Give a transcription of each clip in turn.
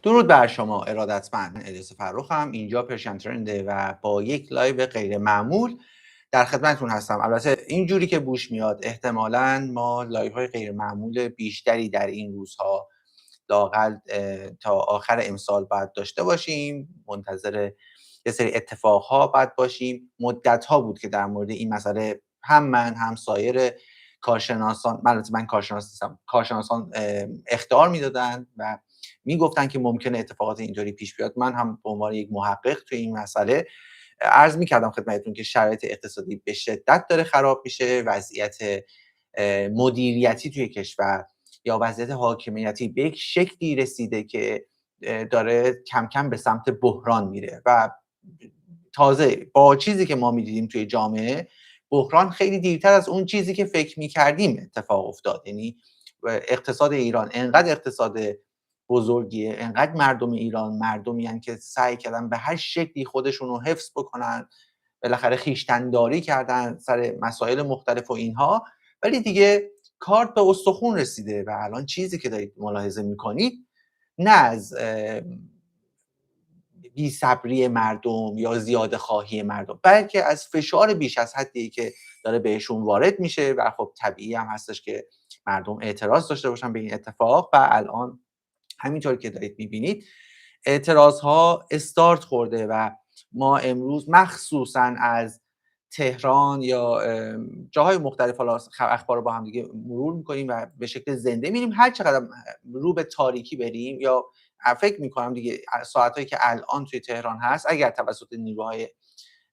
درود بر شما ارادتمند. الیاس فرخم، اینجا پرشن ترنده و با یک لایو غیر معمول در خدمتتون هستم. البته اینجوری که بوش میاد احتمالاً ما لایو های غیر معمول بیشتری در این روزها لااقل تا آخر امسال باید داشته باشیم. منتظر یه سری اتفاقها باید باشیم. مدت‌ها بود که در مورد این مسئله هم من هم سایر کارشناسان، من کارشناس نیستم، کارشناسان اخطار میدادن و میگفتن که ممکنه اتفاقات اینطوری پیش بیاد. من هم به عنوان یک محقق توی این مسئله عرض میکردم خدمتتون که شرایط اقتصادی به شدت داره خراب میشه، وضعیت مدیریتی توی کشور یا وضعیت حاکمیتی به یک شکلی رسیده که داره کم کم به سمت بحران میره و تازه با چیزی که ما میدیدیم توی جامعه، بحران خیلی دیرتر از اون چیزی که فکر میکردیم اتفاق افتاد. یعنی اقتصاد ایران انقدر اقتصاد بزرگیه، انقدر مردم ایران مردمی هستن که سعی کردن به هر شکلی خودشون رو حفظ بکنن، بالاخره خویشتن‌داری کردن سر مسائل مختلف و اینها، ولی دیگه کارت به استخون رسیده و الان چیزی که دارید ملاحظه میکنید نه از بی‌صبری مردم یا زیاده خواهی مردم، بلکه از فشار بیش از حدی که داره بهشون وارد میشه و خب طبیعی هم هستش که مردم اعتراض داشته باشن به این اتفاق. و الان همینطور که دارید میبینید اعتراض ها استارت خورده و ما امروز مخصوصا از تهران یا جاهای مختلف حالا اخبار رو با هم دیگه مرور میکنیم و به شکل زنده میریم. هر چقدر رو به تاریکی بریم یا فکر میکنم دیگه ساعتایی که الان توی تهران هست اگر توسط نیروهای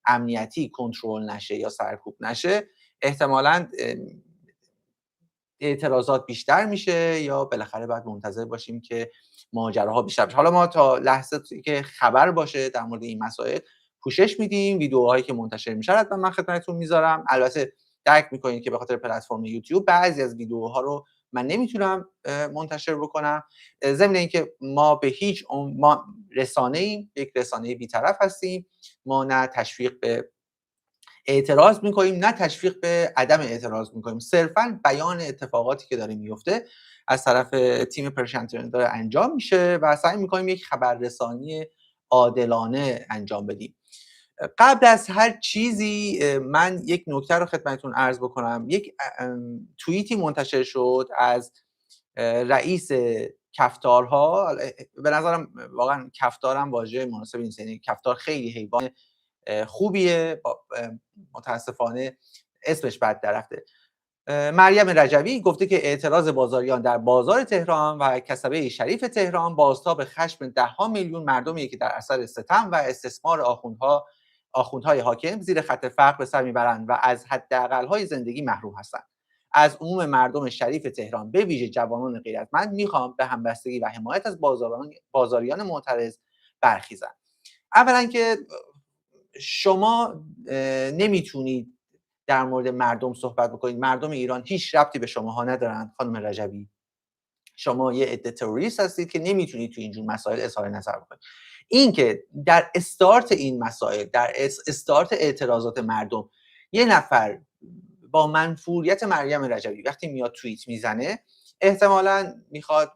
امنیتی کنترل نشه یا سرکوب نشه، احتمالاً اعتراضات بیشتر میشه یا بالاخره باید منتظر باشیم که ماجراها بیشتر بشه. حالا ما تا لحظه که خبر باشه در مورد این مسائل پوشش میدیم، ویدیوهایی که منتشر میشه حتما من خدمتتون میذارم. البته درک میکنید که به خاطر پلتفرم یوتیوب بعضی از ویدیوها رو من نمیتونم منتشر بکنم، ضمن اینکه ما به هیچ ما رسانه ایم، یک رسانه بی‌طرف هستیم. ما نه تشویق به اعتراض میکنیم نه تشویق به عدم اعتراض میکنیم، صرفا بیان اتفاقاتی که داره میفته از طرف تیم پرشن ترند داره انجام میشه و سعی میکنیم یک خبررسانی عادلانه انجام بدیم. قبل از هر چیزی من یک نکته رو خدمتتون عرض بکنم. یک توییتی منتشر شد از رئیس کفتارها. به نظرم واقعا کفتارم واژه مناسبی نیست، یعنی کفتار خیلی حیوان خوبیه، متاسفانه اسمش بد درخته. مریم رجوی گفته که اعتراض بازاریان در بازار تهران و کسبه شریف تهران بازتاب خشم 10 میلیون مردمی که در اثر ستم و استثمار آخوندهای حاکم زیر خط فقر به سر میبرند و از حداقل‌های زندگی محروم هستند. از عموم مردم شریف تهران به ویژه جوانان غیرتمند میخوام به همبستگی و حمایت از بازاریان معترض برخیزند. اولا که شما نمیتونید در مورد مردم صحبت بکنید. مردم ایران هیچ ربطی به شماها ندارند خانم رجوی. شما یه عده تروریست هستید که نمیتونید تو اینجور مسائل اظهار نظر بکنید. این که در استارت این مسائل، در استارت اعتراضات مردم، یه نفر با منفوریت مریم رجوی وقتی میاد توییت میزنه، احتمالاً میخواد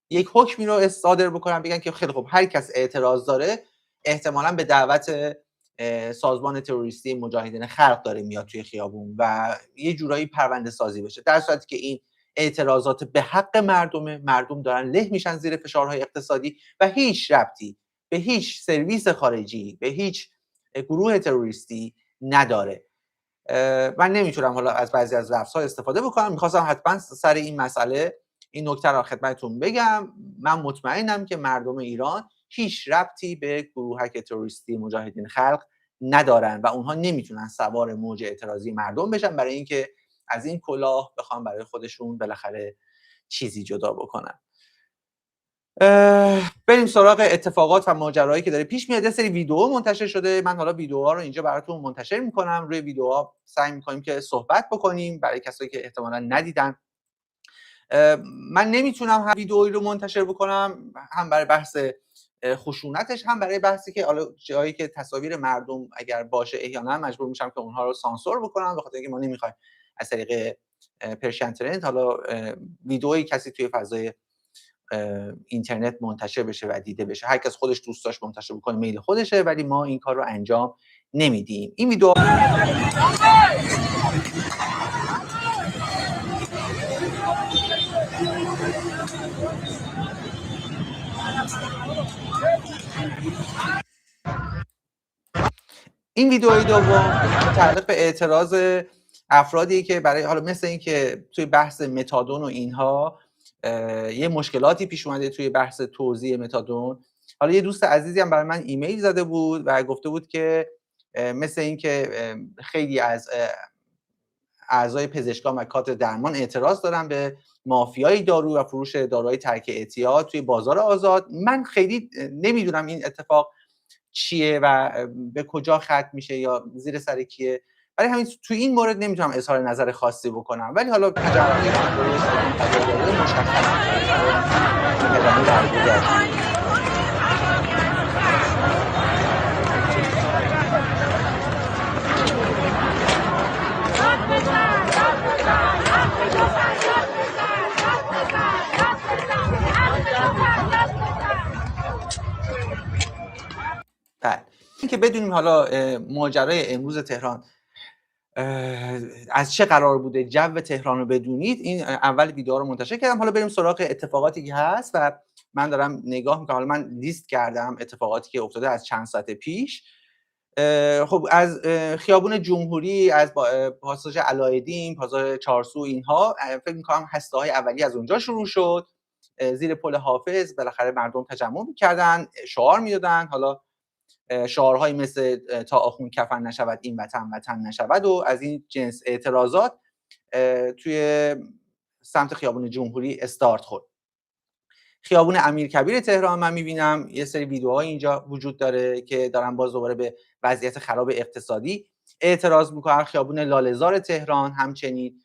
یک حکمی رو صادر بکنن، بگن که خیلی خب هر کس اعتراض داره احتمالاً به دعوت سازمان تروریستی مجاهدین خلق داره میاد توی خیابون و یه جورایی پرونده سازی بشه، در صورتی که این اعتراضات به حق مردم دارن له میشن زیر فشارهای اقتصادی و هیچ ربطی به هیچ سرویس خارجی، به هیچ گروه تروریستی نداره. من نمیتونم حالا از بعضی از لفظ‌ها استفاده بکنم. میخواستم حتما سر این مسئله این نکته رو خدمتتون بگم. من مطمئنم که مردم ایران هیچ ربطی به گروهک تروریستی مجاهدین خلق ندارن و اونها نمیتونن سوار موج اعتراضی مردم بشن برای اینکه از این کلاه بخوام برای خودشون بالاخره چیزی جدا بکنن. بریم سراغ اتفاقات و ماجرایی که داره پیش میاد. یه سری ویدیو منتشر شده، من حالا ویدیوها رو اینجا براتون منتشر میکنم. روی ویدیوها سعی میکنیم که صحبت بکنیم برای کسایی که احتمالاً ندیدن. من نمیتونم هر ویدئویی رو منتشر بکنم، هم برای بحث خشونتش، هم برای بحثی که حالا جایی که تصاویر مردم اگر باشه احیانا مجبور میشم که اونها رو سانسور بکنم، به خاطر اینکه ما نمیخوایم از طریق پرشن ترند حالا ویدئویی کسی توی فضای اینترنت منتشر بشه و دیده بشه. هر کس خودش دوست داشت منتشر بکنه میل خودشه، ولی ما این کار رو انجام نمیدیم. این ویدیو ویدئوی دوم متعلق به اعتراض افرادی که برای حالا مثل این که توی بحث متادون و اینها یه مشکلاتی پیش اومده توی بحث توزیع متادون. حالا یه دوست عزیزی هم برای من ایمیل زده بود و گفته بود که مثل این که خیلی از اعضای پزشکان و کادر درمان اعتراض دارن به مافیای دارو و فروش داروهای ترک اعتیاد توی بازار آزاد. من خیلی نمیدونم این اتفاق چیه و به کجا ختم میشه یا زیر سر کیه، ولی همین تو این مورد نمیتونم اظهار نظر خاصی بکنم، ولی حالا تجربه این که بدونیم حالا ماجرای امروز تهران از چه قرار بوده، جو تهران رو بدونید. این اول ویدیو رو منتشر کردم. حالا بریم سراغ اتفاقاتی که هست و من دارم نگاه میکنم. حالا من لیست کردم اتفاقاتی که افتاده از چند ساعت پیش. خب از خیابون جمهوری، از پاساژ علایالدین، پاساژ چارسو، اینها فکر میکنم هسته های اولیه از اونجا شروع شد. زیر پل حافظ بالاخره مردم تجمع میکردن، شعار میدادن. حالا شعارهایی مثل تا آخوند کفن نشود این وطن وطن نشود و از این جنس اعتراضات توی سمت خیابون جمهوری استارت خورد. خیابون امیرکبیر تهران من میبینم یه سری ویدیوهای اینجا وجود داره که دارن باز دوباره به وضعیت خراب اقتصادی اعتراض میکنن. خیابون لاله‌زار تهران همچنین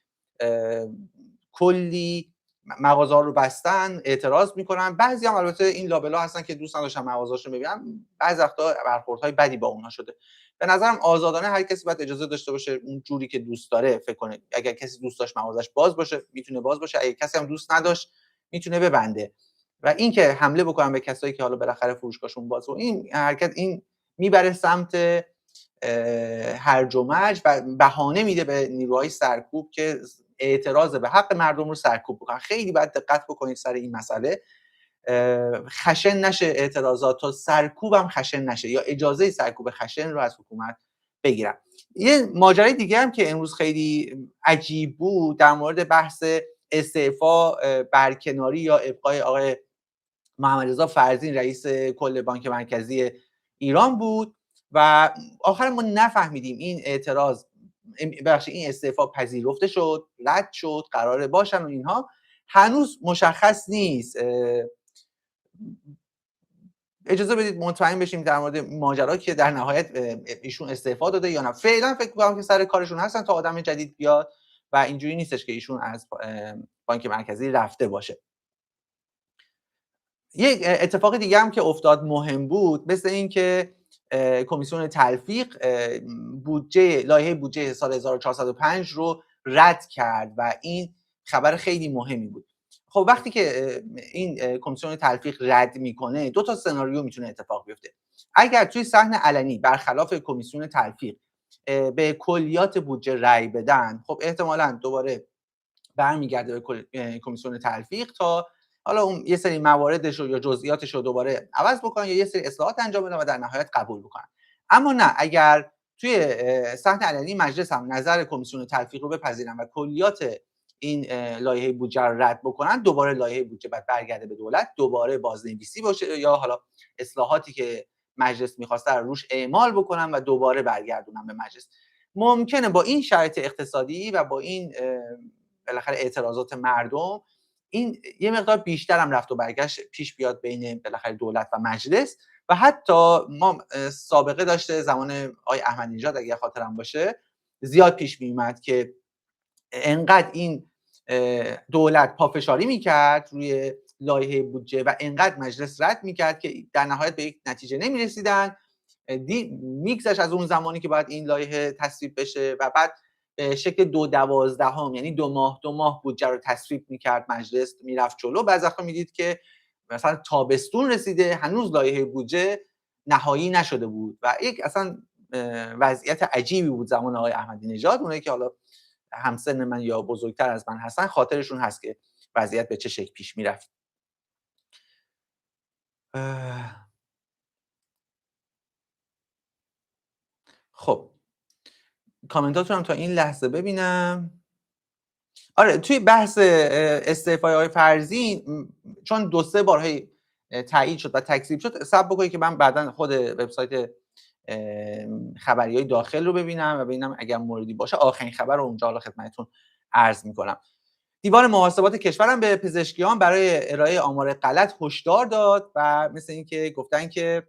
کلی مغازه رو بستن، اعتراض میکنن. بعضی هم البته این لابلا هستن که دوست نداشتن مغازه‌اشون ببینن، بعضی وقتا برخوردهای بدی با اونها شده. به نظرم آزادانه هر کسی باید اجازه داشته باشه اون جوری که دوست داره فکر کنه. اگر کسی دوست داشت مغازش باز باشه میتونه باز باشه، اگر کسی هم دوست نداشت میتونه ببنده. و این که حمله بکنن به کسایی که حالا بالاخره فروشگاهشون باز و این حرکت این میبره سمت هرج و مرج و بهانه میده به نیروهای سرکوب که اعتراض به حق مردم رو سرکوب بکنن. خیلی باید دقت بکنید سر این مسئله، خشن نشه اعتراضات تا سرکوب هم خشن نشه یا اجازه سرکوب خشن رو از حکومت بگیرن. یه ماجرای دیگه هم که امروز خیلی عجیب بود در مورد بحث استعفا، برکناری یا ابقای آقای محمدرضا فرزین رئیس کل بانک مرکزی ایران بود و آخر ما نفهمیدیم این اعتراض این استعفا پذیرفته شد، رد شد، قراره باشن و اینها هنوز مشخص نیست. اجازه بدید مطمئن بشیم در مورد ماجرا که در نهایت ایشون استعفا داده یا نه. فعلا فکر می‌کنم که سر کارشون هستن تا آدم جدید بیاد و اینجوری نیستش که ایشون از بانک مرکزی رفته باشه. یک اتفاق دیگه هم که افتاد مهم بود، مثل این که کمیسیون تلفیق لایحه بودجه سال 1405 رو رد کرد و این خبر خیلی مهمی بود. خب وقتی که این کمیسیون تلفیق رد میکنه دو تا سناریو میتونه اتفاق بیفته. اگر توی صحن علنی برخلاف کمیسیون تلفیق به کلیات بودجه رأی بدن، خب احتمالاً دوباره برمیگرده به کمیسیون تلفیق تا حالا اون یه سری مواردش رو یا جزئیاتش رو دوباره عوض بکنن یا یه سری اصلاحات انجام بدن و در نهایت قبول بکنن. اما نه، اگر توی صحن علنی مجلس هم نظر کمیسیون تلفیق رو بپذیرن و کلیات این لایحه بودجه رو رد بکنن، دوباره لایحه بودجه بعد برگرده به دولت، دوباره بازنویسی باشه یا حالا اصلاحاتی که مجلس می‌خواسته رو روش اعمال بکنن و دوباره برگردونن به مجلس. ممکنه با این شرایط اقتصادی و با این بالاخره اعتراضات مردم این یه مقدار بیشتر هم رفت و برگشت پیش بیاد بین بالاخره دولت و مجلس و حتی ما سابقه داشته زمان آقای احمدی نژاد اگه خاطرم باشه زیاد پیش میومد که انقدر این دولت پافشاری میکرد روی لایحه بودجه و انقدر مجلس رد میکرد که در نهایت به یک نتیجه نمیرسیدن. میگذشت از اون زمانی که باید این لایحه تصویب بشه و بعد به شکل 2/12 یعنی 2 ماه بودجه رو تصویب میکرد مجلس، میرفت جلو. بعضی وقتا میدید که مثلا تابستون رسیده هنوز لایحه بودجه نهایی نشده بود و یک اصلا وضعیت عجیبی بود زمان آقای احمدی نژاد. اونایی که حالا همسن من یا بزرگتر از من هستن خاطرشون هست که وضعیت به چه شکل پیش میرفت. خب کامنتاتون هم تا این لحظه ببینم. آره توی بحث استعفای آقای فرزین چون 2-3 بار تایید شد و تکذیب شد، صبر بکنید که من بعداً خود وبسایت خبریای داخل رو ببینم و ببینم اگر موردی باشه آخرین خبر رو اونجا حالا خدمتتون عرض میکنم. دیوان محاسبات کشورم به پزشکیان برای ارائه آمار غلط هشدار داد و مثل اینکه گفتن که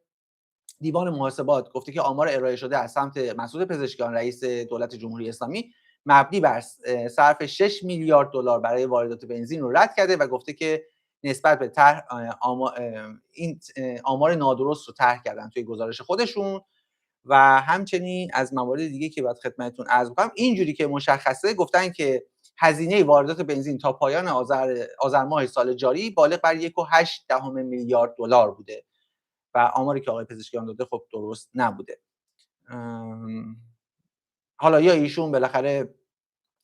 دیوان محاسبات گفته که آمار ارائه شده از سمت مسعود پزشکیان رئیس دولت جمهوری اسلامی مبنی بر صرف 6 میلیارد دلار برای واردات بنزین رو رد کرده و گفته که نسبت به این آمار نادرست رو طرح کردن توی گزارش خودشون و همچنین از موارد دیگه که باید خدمتتون عرض کنم. اینجوری که مشخصه گفتن که هزینه واردات بنزین تا پایان آذر ماه سال جاری بالغ بر 1.8 میلیارد دلار بوده و آماری که آقای پزشکیان داده خب درست نبوده. حالا یا ایشون بالاخره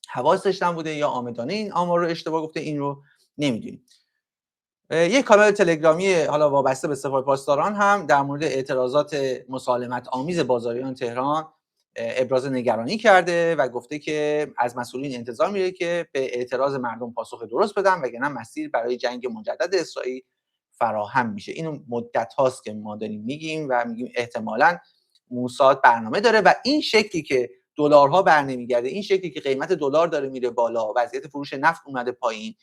حواسش نبوده یا آمدانه این آمار رو اشتباه گفته، این رو نمیدونیم. یک کانال تلگرامی حالا وابسته به سپاه پاسداران هم در مورد اعتراضات مسالمت آمیز بازاریان تهران ابراز نگرانی کرده و گفته که از مسئولین انتظار میره که به اعتراض مردم پاسخ درست بدن وگرنه مسیر برای جنگ مجدد اسرائیل فراهم میشه. اینو مدت هاست که ما داریم میگیم و میگیم احتمالاً موساد برنامه داره و این شکلی که دلارها برنمیگرده، این شکلی که قیمت دلار داره میره بالا، وضعیت فروش نفت اومده پایین،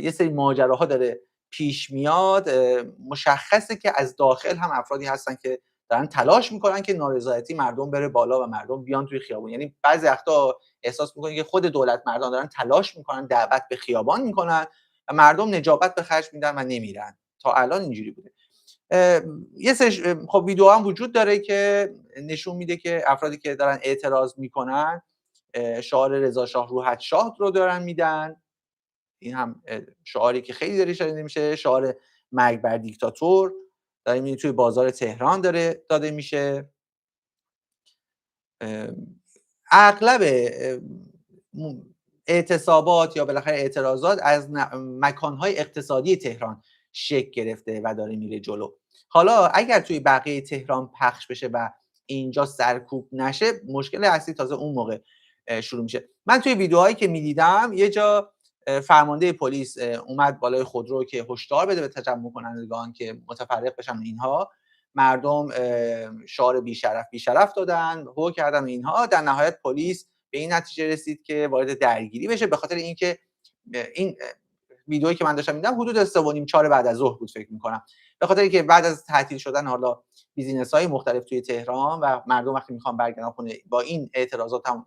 یه سری ماجراها داره پیش میاد، مشخصه که از داخل هم افرادی هستن که دارن تلاش میکنن که نارضایتی مردم بره بالا و مردم بیان توی خیابون. یعنی بعضی وقتا احساس میکنن که خود دولت مردان دارن تلاش میکنن، دعوت به خیابان میکنن و مردم نجابت به خرج میدن و نمیرن. تا الان اینجوری بوده. یه خب ویدیو هم وجود داره که نشون میده که افرادی که دارن اعتراض میکنن شعار رضا شاه روحت شاه رو دارن میدن. این هم شعاری که خیلی داره شنیده میشه، شعار مرگ بر دیکتاتور داره میبینید توی بازار تهران داره داده میشه. اغلب اعتصابات یا بالاخره اعتراضات از مکانهای اقتصادی تهران شکل گرفته و داره میره جلو. حالا اگر توی بقیه تهران پخش بشه و اینجا سرکوب نشه، مشکل اصلی تازه اون موقع شروع میشه. من توی ویدیوهایی که میدیدم یه جا فرمانده پلیس اومد بالای خودرو که هشدار بده به تجمع کنندگان که متفرق بشن. اینها مردم شعار بیشرف دادن، هو کردن اینها. در نهایت پلیس به این نتیجه رسید که وارد درگیری بشه، به خاطر اینکه این ویدئویی که من داشتم میدم حدود 3:30-4 بعد از ظهر بود فکر میکنم، به خاطر اینکه بعد از تعطیل شدن حالا بیزینس‌های مختلف توی تهران و مردم وقتی میخوان برگردن خونه با این اعتراضات هم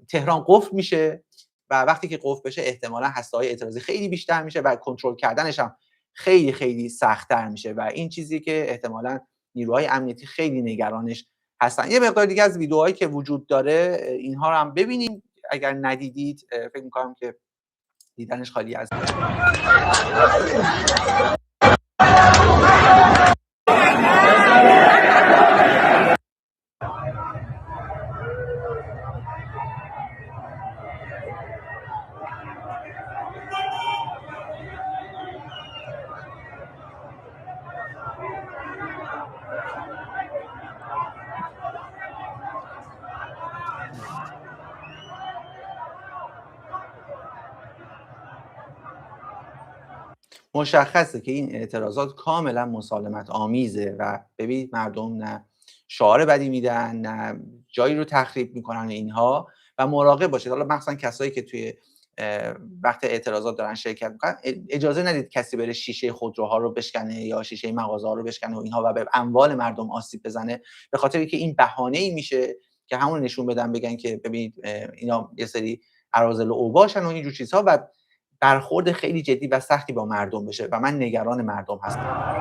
تهران قفل میشه و وقتی که قفل بشه احتمالاً هسته‌های اعتراضی خیلی بیشتر میشه و کنترل کردنش هم خیلی خیلی سخت‌تر میشه و این چیزی که احتمالاً نیروهای امنیتی خیلی نگرانش هستن. یه مقدار دیگه از ویدیوهایی که وجود داره اینها رو هم ببینیم، اگر ندیدید فکر می‌کنم که دیدنش خالی از مشخصه که این اعتراضات کاملا مسالمت آمیزه و ببینید مردم نه شعار بدی میدن نه جایی رو تخریب میکنن اینها و مراقب باشید. حالا مخصوصا کسایی که توی وقت اعتراضات دارن شرکت میکنن اجازه ندید کسی بره شیشه خودروها رو بشکنه یا شیشه مغازه‌ها رو بشکنه و اینها و به اموال مردم آسیب بزنه، به خاطر اینکه این بهانه‌ای میشه که همون نشون بدن بگن که ببینید اینا یه سری اراذل و اوباشن و اینجور چیزها و برخورد خیلی جدی و سختی با مردم بشه و من نگران مردم هستم.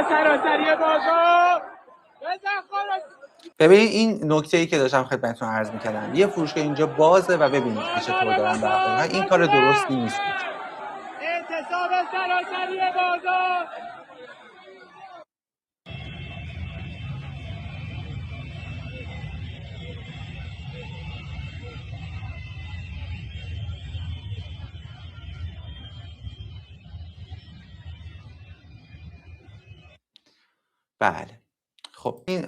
سراسری بازار. ببینید این نکته‌ای که داشتم خدمتتون عرض می‌کردم، یه فروشگاه اینجا بازه و ببینید که چطور دارن برخورد می‌کنن. این کار درستی نیست. اعتصاب سراسری بازار. بله. خب این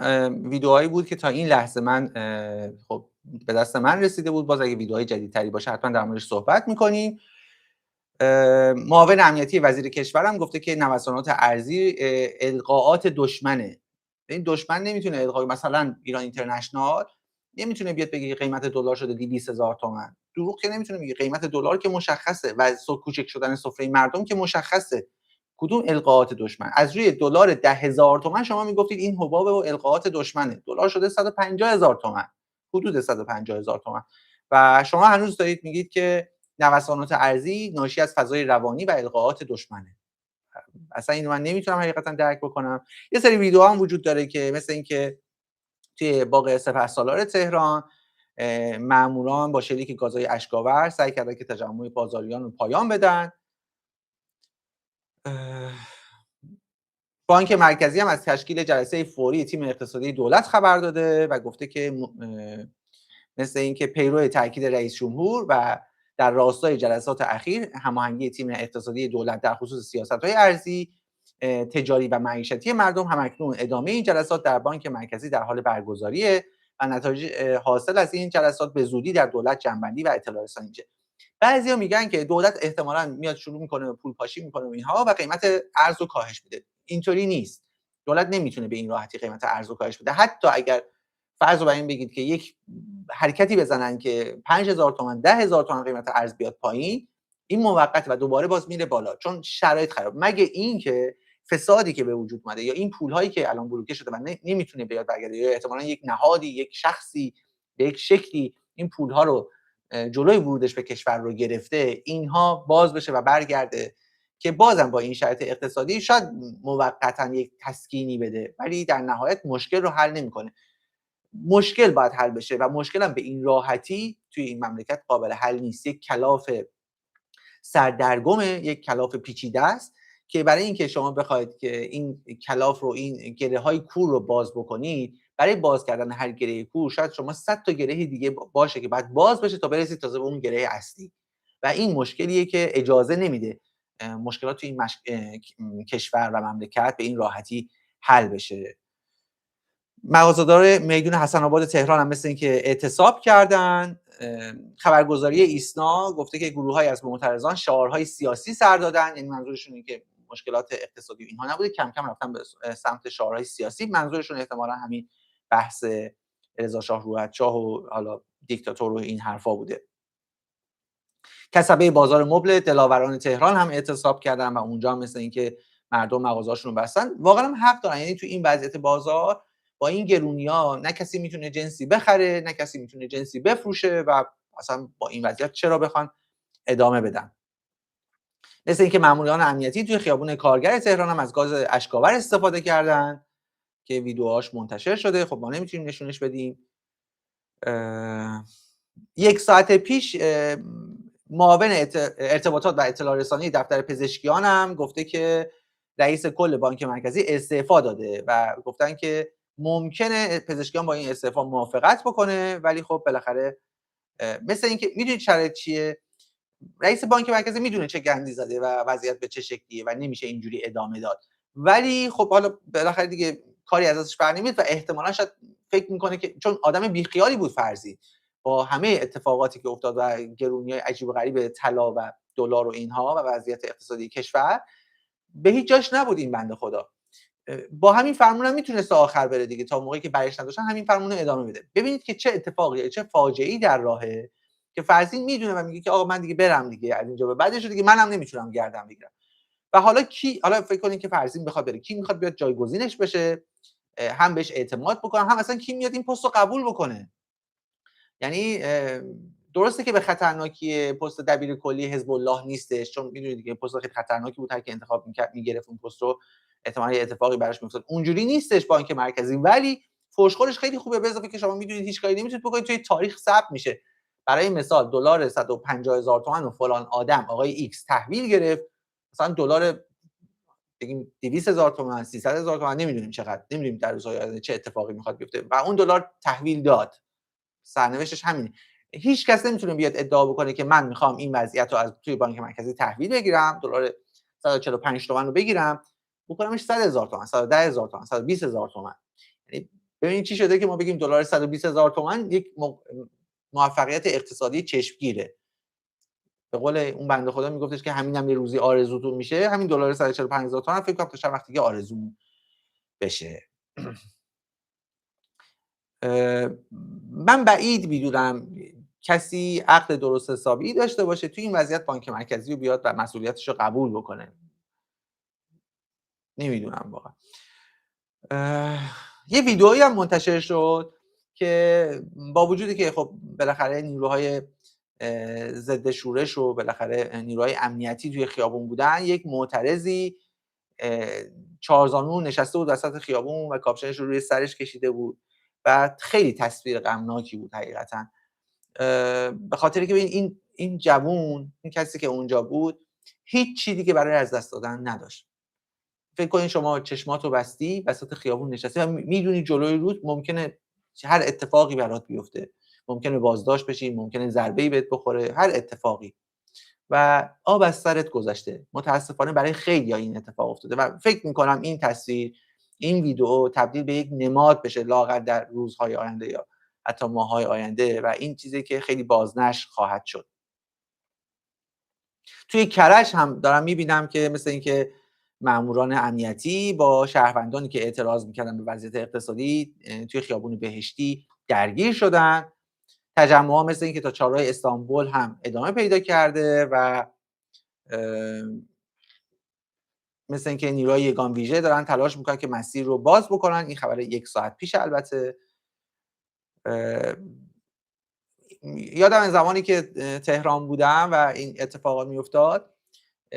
ویدیوهایی بود که تا این لحظه من خب به دست من رسیده بود. باز اگه ویدیوهای جدیدتری باشه حتما در موردش صحبت می‌کنیم. معاون امنیتی وزیر کشورم گفته که نوسانات ارزی القاءات دشمنه. این دشمن نمیتونه القا، مثلا ایران اینترنشنال نمیتونه بیاد بگه قیمت دلار شده 200,000 تومان. دروغ که نمیتونه بگه. قیمت دلار که مشخصه و کوچک شدن سفره مردم که مشخصه. کدوم القاءات دشمن؟ از روی دلار 10,000 تومان شما میگفتید این حباب و القاءات دشمنه. دلار شده 150,000 تومان. حدود 150,000 تومان. و شما هنوز دارید میگید که نوسانات ارزی ناشی از فضای روانی و القاءات دشمنه. اصلا اینو من نمیتونم حقیقتا درک بکنم. یه سری ویدیوها هم وجود داره که مثل این که توی باغ سپهسالار تهران ماموران با شلیک گازهای اشک‌آور سعی کردن که تجمع بازاریان رو پایان بدن. بانک مرکزی هم از تشکیل جلسه فوری تیم اقتصادی دولت خبر داده و گفته که مثل اینکه پیرو تاکید رئیس جمهور و در راستای جلسات اخیر هماهنگی تیم اقتصادی دولت در خصوص سیاست‌های ارزی، تجاری و معیشتی مردم همکنون ادامه این جلسات در بانک مرکزی در حال برگزاریه و نتایج حاصل از این جلسات به زودی در دولت جنبندی و اطلاع رسانی میشه. بعضیا میگن که دولت احتمالاً میاد شروع میکنه پول پاشی میکنه و اینها و قیمت ارز رو کاهش میده. اینطوری نیست. دولت نمیتونه به این راحتی قیمت ارز رو کاهش بده. حتی اگر فرض رو بر این بگید که یک حرکتی بزنن که 5,000 تومان 10,000 تومان قیمت ارز بیاد پایین، این موقت و دوباره باز میره بالا چون شرایط خراب. مگه این که فسادی که به وجود اومده یا این پولهایی که الان بلوکه شده و نمیتونه بیاد برگرده یا احتمالاً یک نهادی یک شخصی به یک شکلی این پولها رو جلوی ورودش به کشور رو گرفته، اینها باز بشه و برگرده که بازم با این شرایط اقتصادی شاید موقتا یک تسکینی بده ولی در نهایت مشکل رو حل نمیکنه. مشکل باید حل بشه و مشکل هم به این راحتی توی این مملکت قابل حل نیست. یک کلاف سردرگمه، یک کلاف پیچیده است که برای اینکه شما بخواید که این کلاف رو این گره های کور رو باز بکنید، برای باز کردن هر گره کور شاید شما 100 تا گره دیگه باشه که بعد باز بشه تا برسید تازه به اون گره اصلی و این مشکلیه که اجازه نمیده مشکلات توی این کشور و مملکت به این راحتی حل بشه. مغازه‌دار میدون حسن آباد تهران هم مثل اینکه اعتصاب کردن. خبرگزاری ایسنا گفته که گروه‌های از معترضان شعارهای سیاسی سر دادن، یعنی منظورشون اینه که مشکلات اقتصادی و اینها نبوده، کم کم رفتن به سمت شعارهای سیاسی. منظورشون احتمالاً همین بحث رضا شاه روحت‌شاه و حالا دیکتاتور و این حرفا بوده. کسبه بازار مبل دلاوران تهران هم اعتصاب کردن و اونجا هم مثل اینکه مردم مغازه‌هاشون رو بستن. واقعا هم حق دارن، یعنی تو این وضعیت بازار با این گرونی‌ها نه کسی میتونه جنسی بخره نه کسی میتونه جنسی بفروشه و اصلا با این وضعیت چرا بخوان ادامه بدن. مثل اینکه ماموران امنیتی توی خیابون کارگر تهران هم از گاز اشک‌آور استفاده کردن که ویدیوهاش منتشر شده. خب ما نمیتونیم نشونش بدیم. یک ساعت پیش معاون ارتباطات و اطلاع رسانی دفتر پزشکیان هم گفته که رئیس کل بانک مرکزی استعفا داده و گفتن که ممکنه پزشکیان با این استعفا موافقت بکنه ولی خب بالاخره مثل اینکه میدونید شرایط چیه، رئیس بانک مرکزی میدونه چه گندی زده و وضعیت به چه شکلیه و نمیشه اینجوری ادامه داد، ولی خب حالا بالاخره دیگه کاری ازش برنمیاد و احتمالاً شاید فکر میکنه که چون آدم بیخیالی بود فرضی با همه اتفاقاتی که افتاد و گرونی‌های عجیب و غریب طلا و دلار و اینها و وضعیت اقتصادی کشور، به هیچ جاش نبود این بنده خدا. با همین فرمون هم میتونست آخر بره دیگه، تا موقعی که برش نداشتن همین فرمون رو ادامه بده. ببینید که چه اتفاقی چه فاجعه‌ای در راهه که فرضی میدونه و میگه که آقا من دیگه برم دیگه، از اینجا به بعدش دیگه منم نمیتونم گردن بگیرم. و حالا فکر کنین که فرضی بخواد بره، کی میخواد بیاد جایگزینش بشه، هم بهش اعتماد بکنه، هم اصلا کی میاد این پست رو قبول بکنه. یعنی درسته که به خطرناکی پست دبیر کلی حزب الله نیستش، چون میدونید دیگه پست خیلی خطرناکی بود، هر کی انتخاب میگرفت اون پست رو احتمالاً یه اتفاقی براش میافتاد. اونجوری نیستش بانک مرکزی، ولی فوشخورش خیلی خوبه، به اضافه که شما میدونید هیچ کاری نمیتونید بکنید، توی تاریخ ثبت میشه. برای مثال دلار 150,000 تومان و فلان آدم آقای ایکس تحویل گرفت، مثلا دلار بگیم 200,000 تومان 300,000 تومان، نمیدونیم چقدر، نمیدونیم در روزهای آینده چه اتفاقی میخواد بیفته، و اون دلار تحویل داد. سرنوشتش همینه. هیچ کس نمیتونه بیاد ادعا بکنه که من میخوام این وضعیت رو از توی بانک مرکزی تحویل بگیرم، دلار 145 تومان رو بگیرم بکنمش 100,000 تومان، 110,000 تومان، 120,000 تومان. یعنی ببینید چی شده که ما بگیم دلار 120,000 تومان یک موفقیت اقتصادی چشمگیره. به قول اون بنده خدا میگفتش که همینم یه روزی آرزوتون میشه، همین دلار 145,000 تومان فکر کنم تا چند وقت دیگه آرزومون بشه. من بعید میدونم کسی عقل درست حسابی داشته باشه توی این وضعیت بانک مرکزی رو بیاد و مسئولیتش رو قبول بکنه. نمیدونم واقعا. یه ویدئویی هم منتشر شد که با وجودی که خب بالاخره نیروهای ضد شورش و بالاخره نیروهای امنیتی توی خیابون بودن، یک معترضی چهارزانو نشسته بود وسط خیابون و کاپشنش رو روی سرش کشیده بود و خیلی تصویر غمناکی بود حقیقتا. به خاطر که ببین این جوون، این کسی که اونجا بود هیچ چیزی که برای از دست دادن نداشت. فکر کنین شما چشماتو بستی وسط خیابون نشستی و میدونی جلوی روت ممکنه هر اتفاقی برات بیفته، ممکنه بازداشت بشی، ممکنه ضربه‌ای بهت بخوره، هر اتفاقی، و آب از سرت گذشته. متاسفانه برای خیلی‌ها این اتفاق افتاده و فکر می‌کنم این تصویر، این ویدئو تبدیل به یک نماد بشه لااقل در روزهای آینده یا حتی ماه‌های آینده، و این چیزی که خیلی بازنشر خواهد شد. توی کرج هم دارم می‌بینم که مثل اینکه ماموران امنیتی با شهروندانی که اعتراض می‌کردن به وضعیت اقتصادی توی خیابون بهشتی درگیر شدن. تجمع‌ها مثل اینکه تا چهارراه استانبول هم ادامه پیدا کرده و مثل اینکه نیروهای یگان ویژه دارن تلاش میکنن که مسیر رو باز بکنن. این خبر 1 ساعت پیش البته. یادم از زمانی که تهران بودم و این اتفاقات میافتاد،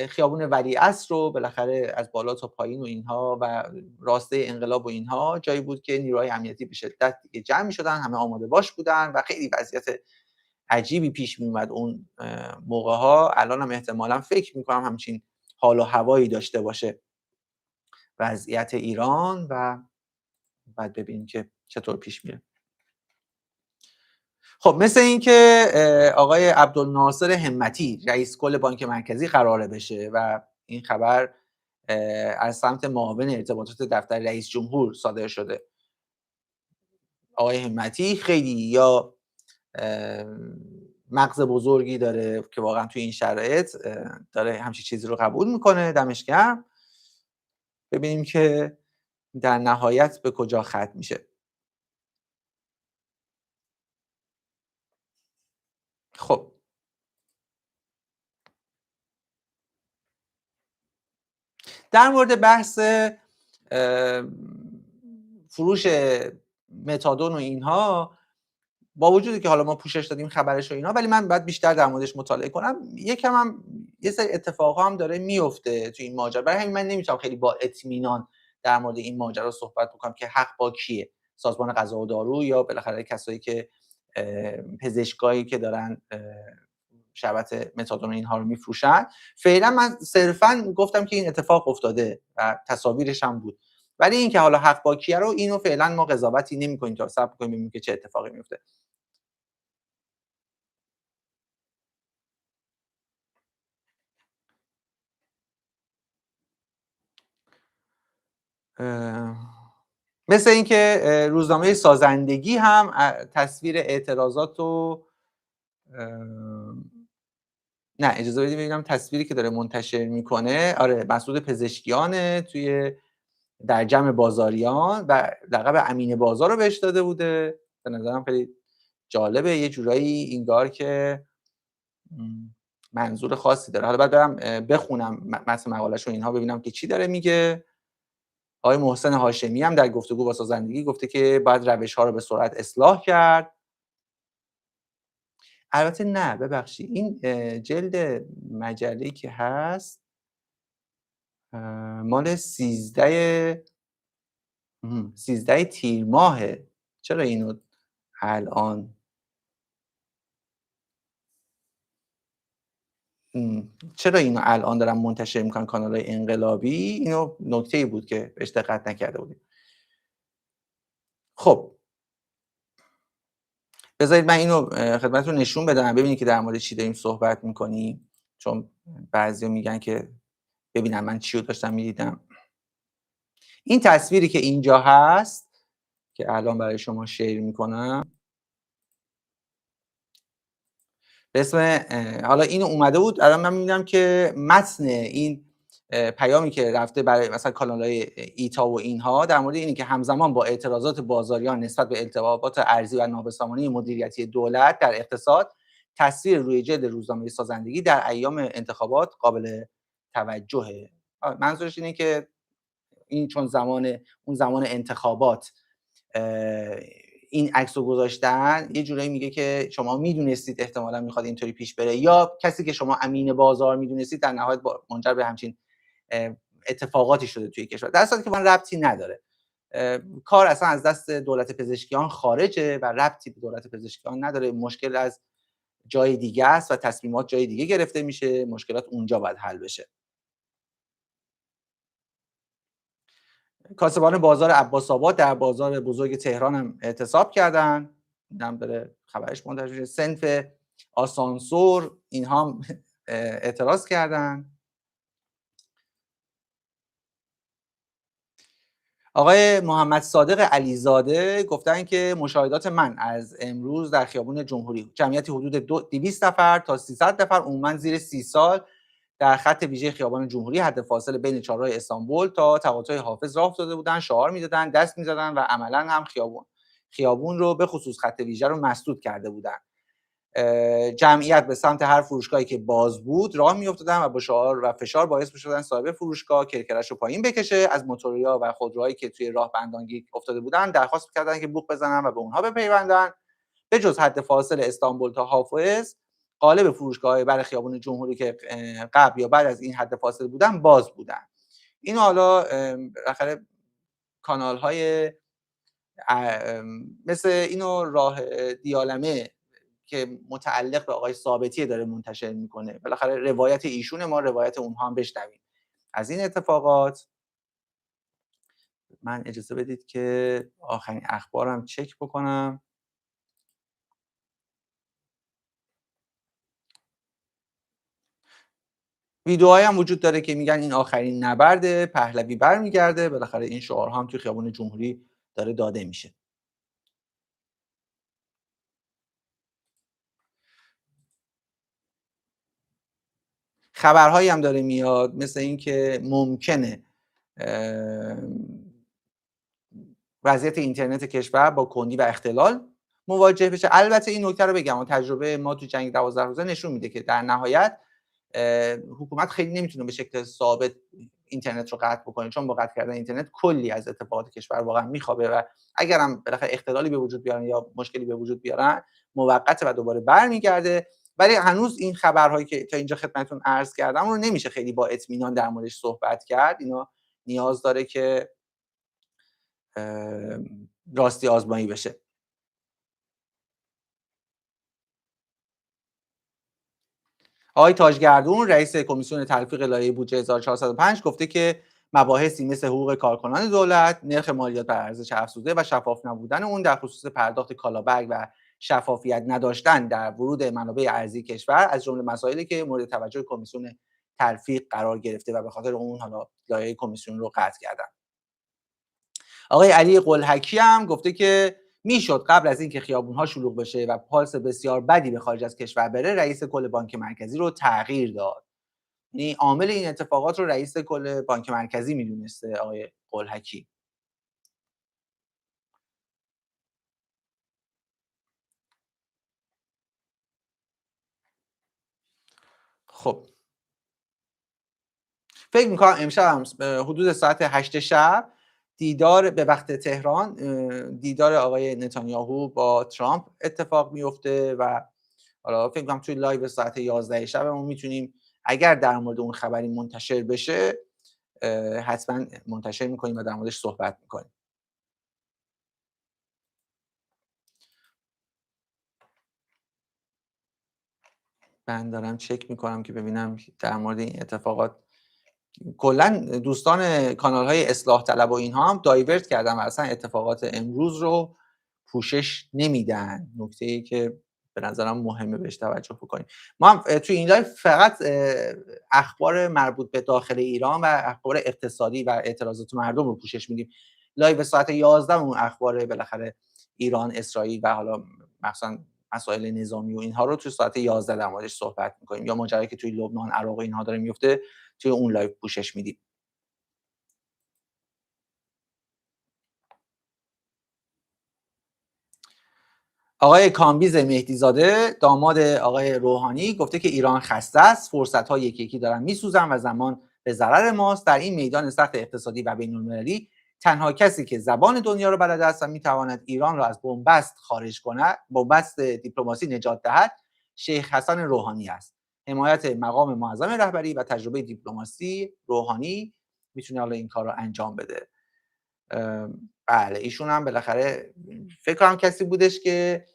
خیابون ولیعصر رو بالاخره از بالا تا پایین و اینها و راسته انقلاب و اینها جایی بود که نیروهای امنیتی به شدت دیگه جمع می‌شدن، همه آماده باش بودن و خیلی وضعیت عجیبی پیش میومد اون موقع‌ها. الان هم احتمالاً فکر می‌کنم همچین حال و هوایی داشته باشه وضعیت ایران و بعد ببینیم که چطور پیش میره. خب مثل این که آقای عبدالناصر همتی رئیس کل بانک مرکزی قراره بشه و این خبر از سمت معاون ارتباطات دفتر رئیس جمهور صادر شده. آقای همتی خیلی یا مغز بزرگی داره که واقعا توی این شرایط داره همچین چیزی رو قبول میکنه. دمش گرم. ببینیم که در نهایت به کجا ختم میشه. خب در مورد بحث فروش متادون و اینها، با وجودی که حالا ما پوشش دادیم خبرش و اینا، ولی من باید بیشتر در موردش مطالعه کنم. یکم هم یه سری اتفاقا هم داره میفته تو این ماجرا، برای همین من نمیتونم خیلی با اطمینان در مورد این ماجرا صحبت بکنم که حق با کیه، سازمان غذا و دارو یا بالاخره کسایی که پزشکایی که دارن شربت متادون اینها رو میفروشن. فعلا من صرفا گفتم که این اتفاق افتاده و تصاویرش هم بود، ولی اینکه حالا حق با کیه رو اینو فعلا ما قضاوتی نمی‌کنیم تا صبر کنیم ببینیم که چه اتفاقی میفته. مثل اینکه روزنامه سازندگی هم تصویر اعتراضات رو نه اجازه بدید ببینم تصویری که داره منتشر میکنه. آره مسعود پزشکیانه توی در جمع بازاریان و لقب امین بازار رو بهش داده بوده. به نظرم خیلی جالبه، یه جورایی انگار که منظور خاصی داره. حالا بعد برم بخونم متن مقاله‌ش و اینها ببینم که چی داره میگه. آقای محسن هاشمی هم در گفتگو با سازندگی گفته که باید روش‌ها رو به سرعت اصلاح کرد. البته نه ببخشید این جلد مجله‌ای که هست مال 13 تیر ماهه. چرا اینو الان چرا اینو الان دارن منتشر میکنن کانال‌های انقلابی؟ اینو نکته‌ای بود که بهش دقت نکرده بودیم. خب بذارید من اینو خدمتتون نشون بدم ببینید که در مورد چی داریم صحبت میکنیم، چون بعضیا میگن که ببینم من چی رو داشتم میدیدم. این تصویری که اینجا هست که الان برای شما شیر میکنم به اسم حالا اینو اومده بود، الان من میبینم که متن این پیامی که رفته برای مثلا کانال‌های ایتا و اینها در مورد اینه که همزمان با اعتراضات بازاریان نسبت به التبابات ارضی و نابسامانی مدیریتی دولت در اقتصاد، تصویر روی جلد روزنامه سازندگی در ایام انتخابات قابل توجهه. منظورش اینه که این چون اون زمان انتخابات این عکسو گذاشتن، یه جورایی میگه که شما میدونستید احتمالاً میخواد اینطوری پیش بره، یا کسی که شما امین بازار میدونستید در نهایت منجر به همچین اتفاقاتی شده توی کشور، در صورتی که من ربطی نداره. کار اصلا از دست دولت پزشکیان خارجه و ربطی به دولت پزشکیان نداره. مشکل از جای دیگه است و تصمیمات جای دیگه گرفته میشه، مشکلات اونجا باید حل بشه. کاسبان بازار عباس‌آباد در بازار بزرگ تهران هم اعتصاب کردن، اینم داره خبرش منتشر میشه. صنف آسانسور اینها هم اعتراض کردن. آقای محمد صادق علیزاده گفتن که مشاهدات من از امروز در خیابون جمهوری جمعیتی حدود 200 نفر تا 300 نفر عموما زیر 30 سال در خط ویژه خیابان جمهوری حد فاصله بین چهارراه استانبول تا تقاطع حافظ راه افتاده بودن، شعار میدادن، دست میزدن و عملا هم خیابون رو به خصوص خط ویژه رو مسدود کرده بودن. جمعیت به سمت هر فروشگاهی که باز بود راه میافتادن و با شعار و فشار باعث می‌شدن صاحب فروشگاه کرکرش رو پایین بکشه. از موتوریا و خودروهایی که توی راه بندانگی افتاده بودن درخواست می‌کردن که بوق بزنن و به اونها بپیوندن. به جز حد فاصل استانبول تا حافظ، غالب فروشگاه‌های برای خیابان جمهوری که قبل یا بعد از این حد فاصله بودن باز بودن. این حالا بالاخره کانال‌های مثل اینو راه دیالمه که متعلق به آقای ثابتی داره منتشر میکنه، بالاخره روایت ایشون، ما روایت اونها هم بشنویم از این اتفاقات. من اجازه بدید که آخرین اخبارم چک بکنم. ویدیوهایی هم وجود داره که میگن این آخرین نبرد پهلوی برمیگرده، بالاخره این شعارها هم توی خیابان جمهوری داره داده میشه. خبرهایی هم داره میاد مثل این که ممکنه وضعیت اینترنت کشور با کندی و اختلال مواجه بشه. البته این نکته رو بگم، تجربه ما تو جنگ 12 روزه نشون میده که در نهایت حکومت خیلی نمیتونه به شکل ثابت اینترنت رو قطع بکنه، چون با قطع کردن اینترنت کلی از اتفاقات کشور واقعا میخوابه و اگر هم بالاخره اختلالی به وجود بیارن یا مشکلی به وجود بیارن موقته و دوباره برمیگرده. ولی هنوز این خبرهایی که تا اینجا خدمتتون عرض کردم رو نمیشه خیلی با اطمینان در موردش صحبت کرد. اینا نیاز داره که راستی آزمایی بشه. آقای تاجگردون رئیس کمیسیون تلفیق لایحه بودجه 1405 گفته که مباحثی مثل حقوق کارکنان دولت، نرخ مالیات بر ارزش افزوده و شفاف نبودن اون در خصوص پرداخت کالابگ و شفافیت نداشتن در ورود منابع ارزی کشور از جمله مسائلی که مورد توجه کمیسیون تلفیق قرار گرفته و به خاطر اون حالا لایحه کمیسیون رو قطع کردن. آقای علی قلحکی هم گفته که میشد قبل از اینکه خیابون‌ها شلوغ بشه و پالس بسیار بدی به خارج از کشور بره رئیس کل بانک مرکزی رو تغییر داد. یعنی عامل این اتفاقات رو رئیس کل بانک مرکزی میدونسته آقای قلحکی. خب فکر میکنم امشب هم حدود ساعت 8 شب دیدار به وقت تهران دیدار آقای نتانیاهو با ترامپ اتفاق میفته و حالا فکر کنم توی لایو ساعت 11 شب ما میتونیم اگر در مورد اون خبری منتشر بشه حتما منتشر میکنیم و در موردش صحبت میکنیم. من دارم چک میکنم که ببینم در مورد این اتفاقات کلا دوستان کانال های اصلاح طلب و اینها هم دایورت کردن و اصلا اتفاقات امروز رو پوشش نمیدن. نکته‌ای که به نظرم مهمه بهش توجه بکنیم. ما هم توی این لایو فقط اخبار مربوط به داخل ایران و اخبار اقتصادی و اعتراضات مردم رو پوشش میدیم. لایو ساعت 11 اون اخبار بالاخره ایران، اسرائیل و حالا مثلا مسائل نظامی و اینها رو توی ساعت 11 در موردش صحبت می‌کنیم، یا ماجرایی که توی لبنان، عراق و اینها داره میفته توی اون لایو پوشش میدیم. آقای کامبیز مهدیزاده داماد آقای روحانی گفته که ایران خسته است، فرصت‌ها یکی یکی دارن میسوزن و زمان به ضرر ماست. در این میدان سخت اقتصادی و بین‌المللی تنها کسی که زبان دنیا رو بلد است و میتواند ایران را از بنبست خارج کند، بنبست دیپلماسی نجات دهد، شیخ حسن روحانی است. حمایت مقام معظم رهبری و تجربه دیپلماسی روحانی میتونه حالا این کار رو انجام بده. بله ایشون هم بالاخره فکر کنم کسی بودش که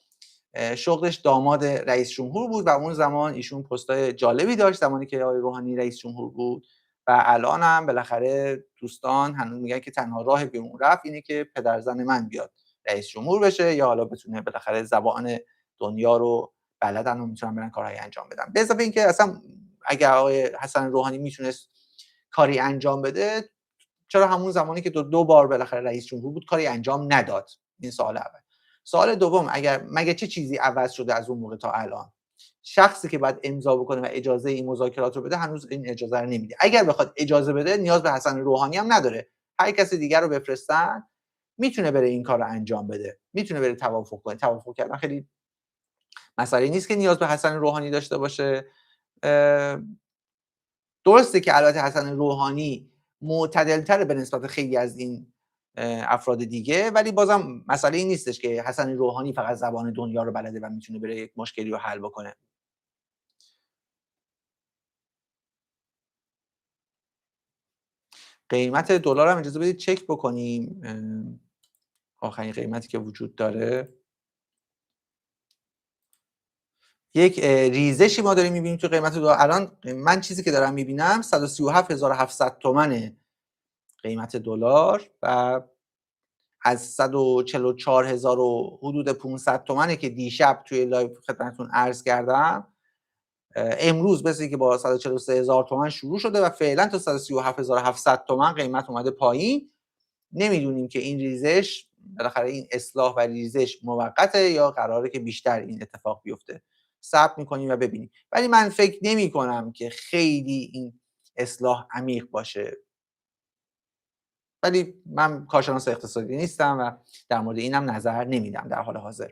شغلش داماد رئیس جمهور بود و اون زمان ایشون پستای جالبی داشت زمانی که آقای روحانی رئیس جمهور بود و الان هم بالاخره دوستان هنوز میگن که تنها راه به اون رفت اینه که پدرزن من بیاد رئیس جمهور بشه یا حالا بتونه بالاخره زبان دنیا رو بلدن و میتونن برن کارهایی انجام بدن. به اضافه اینکه اصلا اگر آقای حسن روحانی میتونست کاری انجام بده، چرا همون زمانی که دو بار بالاخره رئیس جمهور بود کاری انجام نداد؟ این سوال اول. سوال دوم، اگر مگه چه چیزی عوض شده از اون موقع تا الان؟ شخصی که باید امضا بکنه و اجازه این مذاکرات رو بده هنوز این اجازه رو نمیده. اگر بخواد اجازه بده نیاز به حسن روحانی هم نداره، هر کسی دیگر رو بفرستن میتونه بره این کار رو انجام بده، میتونه بره توافق کنه. توافق کردن خیلی مسئله نیست که نیاز به حسن روحانی داشته باشه. درسته که البته حسن روحانی معتدل‌تر به نسبت خیلی از این افراد دیگه، ولی بازم مسئله این نیستش که حسن روحانی فقط زبان دنیا رو بلده و میتونه بره یک مشکلی رو حل بکنه. قیمت دلار هم اجازه بدید چک بکنیم، آخرین قیمتی که وجود داره. یک ریزشی ما داریم میبینیم تو قیمت دلار. الان من چیزی که دارم میبینم 137700 تومنه قیمت دلار و از 144,000 و حدود 500 تومنه که دیشب توی لایو خدمتتون عرض کردم، امروز مثل که با 143,000 تومان شروع شده و فعلا تا 137,700 تومان قیمت اومده پایین. نمیدونیم که این ریزش بالاخره این اصلاح و ریزش موقته یا قراره که بیشتر این اتفاق بیفته. صبر میکنیم و ببینیم. ولی من فکر نمی کنم که خیلی این اصلاح عمیق باشه. ولی من کارشناس اقتصادی نیستم و در مورد اینم نظر نمیدم در حال حاضر.